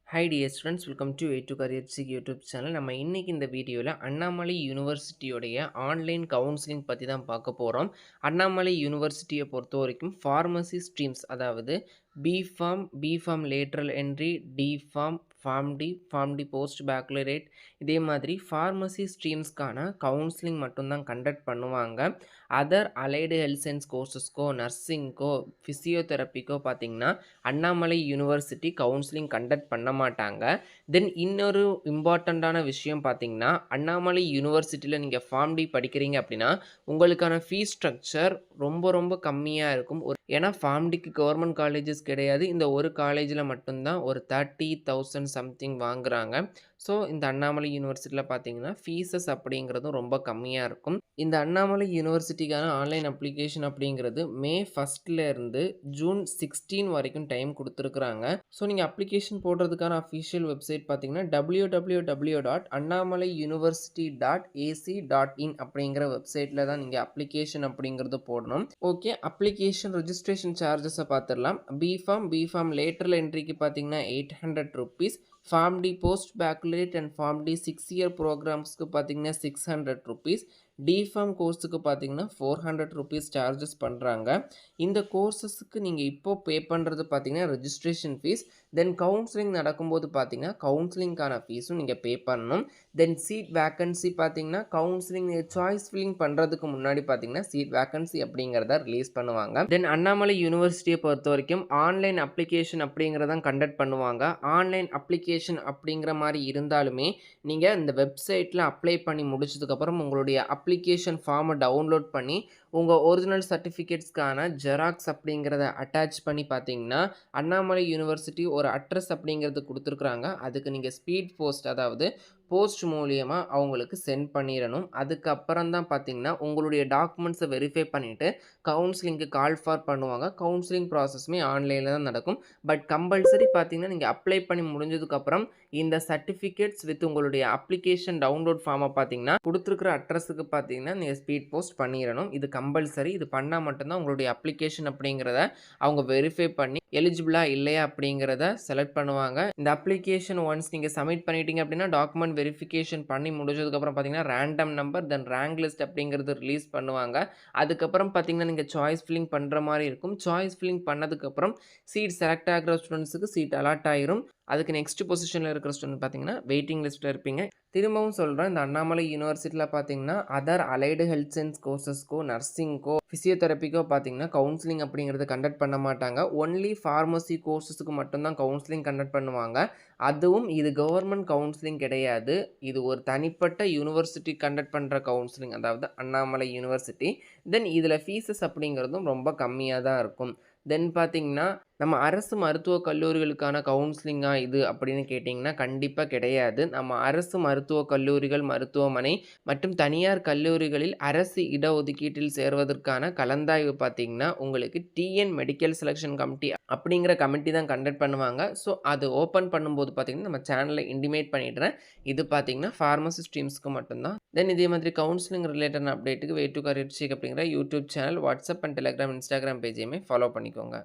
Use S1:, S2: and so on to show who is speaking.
S1: Hi dear students, welcome to A to Career Seek YouTube channel. நம்ம இன்னைக்கு இந்த வீடியோவில் அண்ணாமலை யூனிவர்சிட்டியோடைய ஆன்லைன் கவுன்சிலிங் பற்றி தான் பார்க்க போகிறோம். அண்ணாமலை யூனிவர்சிட்டியை பொறுத்த வரைக்கும் ஃபார்மசி ஸ்ட்ரீம்ஸ், அதாவது B Pharm, B Pharm lateral entry, D Pharm, Pharm D post baccalaureate, இதே மாதிரி ஃபார்மசி ஸ்ட்ரீம்ஸ்க்கான கவுன்சிலிங் மட்டும்தான் கண்டக்ட் பண்ணுவாங்க. அதர் அலைடு ஹெல்த் சயின்ஸ் கோர்சஸ்க்கோ, நர்சிங்க்கோ, ஃபிசியோதெரப்பிக்கோ பார்த்திங்கன்னா அண்ணாமலை யூனிவர்சிட்டி கவுன்சிலிங் கண்டக்ட் பண்ண மாட்டாங்க. தென் இன்னொரு இம்பார்ட்டண்ட்டான விஷயம் பார்த்திங்கன்னா, அண்ணாமலை யூனிவர்சிட்டியில் நீங்கள் ஃபார்ம் டி படிக்கிறீங்க அப்படின்னா உங்களுக்கான ஃபீஸ் ஸ்ட்ரக்சர் ரொம்ப கம்மியாக இருக்கும். ஏன்னா ஃபார்ம் டிக்கு கவர்மெண்ட் காலேஜஸ் கிடையாது, இந்த ஒரு காலேஜில் மட்டும்தான் ஒரு 30,000 சம்திங் வாங்குகிறாங்க. ஸோ இந்த அண்ணாமலை யூனிவர்சிட்டியில் பார்த்தீங்கன்னா ஃபீஸஸ் அப்படிங்கிறதும் ரொம்ப கம்மியாக இருக்கும். இந்த அண்ணாமலை யூனிவர்சிட்டிக்கான ஆன்லைன் அப்ளிகேஷன் அப்படிங்கிறது மே 1 ஜூன் 16 வரைக்கும் டைம் கொடுத்துருக்குறாங்க. ஸோ நீங்கள் அப்ளிகேஷன் போடுறதுக்கான அஃபிஷியல் வெப்சைட் பார்த்தீங்கன்னா www.annamalauniversity.ac.in அப்படிங்கிற வெப்சைட்டில் தான் நீங்கள் அப்ளிகேஷன் அப்படிங்கிறது போடணும். ஓகே, அப்ளிகேஷன் ரெஜிஸ்ட்ரேஷன் சார்ஜஸை பார்த்துடலாம். பிஃபார்ம் லேட்டரல் என்ட்ரிக்கு பார்த்தீங்கன்னா 800 rupees, Pharm D post baccalaureate and Pharm D 6 year ப்ரோக்ராம்ஸ்க்கு பார்த்தீங்கன்னா 600 rupees, டிஃபார்ம் கோர்ஸுக்கு பார்த்தீங்கன்னா 400 rupees சார்ஜஸ் பண்ணுறாங்க. இந்த கோர்சஸுக்கு நீங்கள் இப்போது பே பண்ணுறது பார்த்தீங்கன்னா ரெஜிஸ்ட்ரேஷன் ஃபீஸ். தென் கவுன்சிலிங் நடக்கும்போது பார்த்தீங்கன்னா கவுன்சிலிங்கான ஃபீஸும் நீங்கள் பே பண்ணணும். தென் சீட் வேக்கன்சி பார்த்தீங்கன்னா கவுன்சிலிங் சாய்ஸ் ஃபில்லிங் பண்ணுறதுக்கு முன்னாடி பார்த்தீங்கன்னா சீட் வேக்கன்சி அப்படிங்கிறத ரிலீஸ் பண்ணுவாங்க. தென் அண்ணாமலை யூனிவர்சிட்டியை பொறுத்த வரைக்கும் ஆன்லைன் அப்ளிகேஷன் அப்படிங்கிறதான் கண்டக்ட் பண்ணுவாங்க. ஆன்லைன் அப்ளிகேஷன் அப்படிங்கிற மாதிரி இருந்தாலுமே நீங்கள் இந்த வெப்சைட்டில் அப்ளை பண்ணி முடிச்சதுக்கப்புறம் உங்களுடைய அப்ளிகேஷன் ஃபார்மை டவுன்லோட் பண்ணி உங்கள் ஒரிஜினல் சர்டிஃபிகேட்ஸ்க்கான ஜெராக்ஸ் அப்படிங்கிறத அட்டாச் பண்ணி பார்த்தீங்கன்னா அண்ணாமலை யூனிவர்சிட்டி ஒரு அட்ரஸ் அப்படிங்கிறது கொடுத்துருக்குறாங்க. அதுக்கு நீங்கள் ஸ்பீட் போஸ்ட், அதாவது போஸ்ட் மூலியமாக அவங்களுக்கு சென்ட் பண்ணிடணும். அதுக்கப்புறம் தான் பார்த்தீங்கன்னா உங்களுடைய டாக்குமெண்ட்ஸை வெரிஃபை பண்ணிவிட்டு கவுன்சிலிங்க்கு கால் ஃபார் பண்ணுவாங்க. கவுன்சிலிங் ப்ராசஸுமே ஆன்லைனில் தான் நடக்கும். பட் கம்பல்சரி பார்த்தீங்கன்னா நீங்கள் அப்ளை பண்ணி முடிஞ்சதுக்கப்புறம் இந்த சர்டிஃபிகேட்ஸ் வித் உங்களுடைய அப்ளிகேஷன் டவுன்லோட் ஃபார்மை பார்த்தீங்கன்னா கொடுத்துருக்குற அட்ரஸுக்கு பார்த்தீங்கன்னா நீங்கள் ஸ்பீட் போஸ்ட் பண்ணிடணும். இது கம்பல்சரி. இது பண்ணால் மட்டும்தான் உங்களுடைய அப்ளிகேஷன் அப்படிங்கிறத அவங்க வெரிஃபை பண்ணி எலிஜிபிளா இல்லையா அப்படிங்கிறத செலக்ட் பண்ணுவாங்க. இந்த அப்ளிகேஷன் ஒன்ஸ் நீங்கள் சப்மிட் பண்ணிட்டீங்க அப்படின்னா டாக்குமெண்ட் வெரிஃபிகேஷன் பண்ணி முடிஞ்சதுக்கப்புறம் பார்த்தீங்கன்னா ரேண்டம் நம்பர் தென் ரேங்க் லிஸ்ட் அப்படிங்கிறது ரிலீஸ் பண்ணுவாங்க. அதுக்கப்புறம் பார்த்தீங்கன்னா நீங்கள் சாய்ஸ் ஃபில்லிங் பண்ணுற மாதிரி இருக்கும். சாய்ஸ் ஃபில்லிங் பண்ணதுக்கப்புறம் சீட் செலக்ட் ஆகிற ஸ்டூடெண்ட்ஸுக்கு சீட் அலாட் ஆயிரும். அதுக்கு நெக்ஸ்ட் பொசிஷனில் இருக்கிற ஸ்டூடெண்ட் பார்த்தீங்கன்னா வெயிட்டிங் லிஸ்ட்டில் இருப்பீங்க. திரும்பவும் சொல்கிறேன், இந்த அண்ணாமலை யூனிவர்சிட்டியில் பார்த்தீங்கன்னா அதர் அலைடு ஹெல்த் சயின்ஸ் கோர்சஸ்க்கோ, நர்சிங்க்கோ, ஃபிசியோதெரப்பிக்கோ பார்த்தீங்கன்னா கவுன்சிலிங் அப்படிங்கிறது கண்டக்ட் பண்ண மாட்டாங்க. ஒன்லி ஃபார்மசி கோர்சஸுக்கு மட்டும்தான் கவுன்சிலிங் கண்டக்ட் பண்ணுவாங்க. அதுவும் இது கவர்மெண்ட் கவுன்சிலிங் கிடையாது. இது ஒரு தனிப்பட்ட யூனிவர்சிட்டி கண்டக்ட் பண்ணுற கவுன்சிலிங், அதாவது அண்ணாமலை யூனிவர்சிட்டி. தென் இதில் ஃபீஸஸ் அப்படிங்கிறதும் ரொம்ப கம்மியாக தான் இருக்கும். தென் பார்த்தீங்கன்னா நம்ம அரசு மருத்துவக் கல்லூரிகளுக்கான கவுன்சிலிங்கா இது அப்படின்னு கேட்டிங்கன்னா கண்டிப்பாக கிடையாது. நம்ம அரசு மருத்துவக் கல்லூரிகள், மருத்துவமனை மற்றும் தனியார் கல்லூரிகளில் அரசு இடஒதுக்கீட்டில் சேர்வதற்கான கலந்தாய்வு பார்த்திங்கன்னா உங்களுக்கு டிஎன் மெடிக்கல் செலெக்ஷன் கமிட்டி அப்படிங்கிற கமிட்டி தான் கண்டக்ட் பண்ணுவாங்க. ஸோ அது ஓப்பன் பண்ணும்போது பார்த்திங்கன்னா நம்ம சேனலில் இன்டிமேட் பண்ணிடுறேன். இது பார்த்திங்கன்னா ஃபார்மசி ஸ்ட்ரீம்ஸ்க்கு மட்டும்தான். தென் இதே மாதிரி கவுன்சிலிங் ரிலேட்டட் அப்டேட்டுக்கு வே டு கரியர் சீக் அப்படிங்கிற YouTube channel, WhatsApp and Telegram, Instagram பேஜையுமே ஃபாலோ பண்ணிக்கோங்க.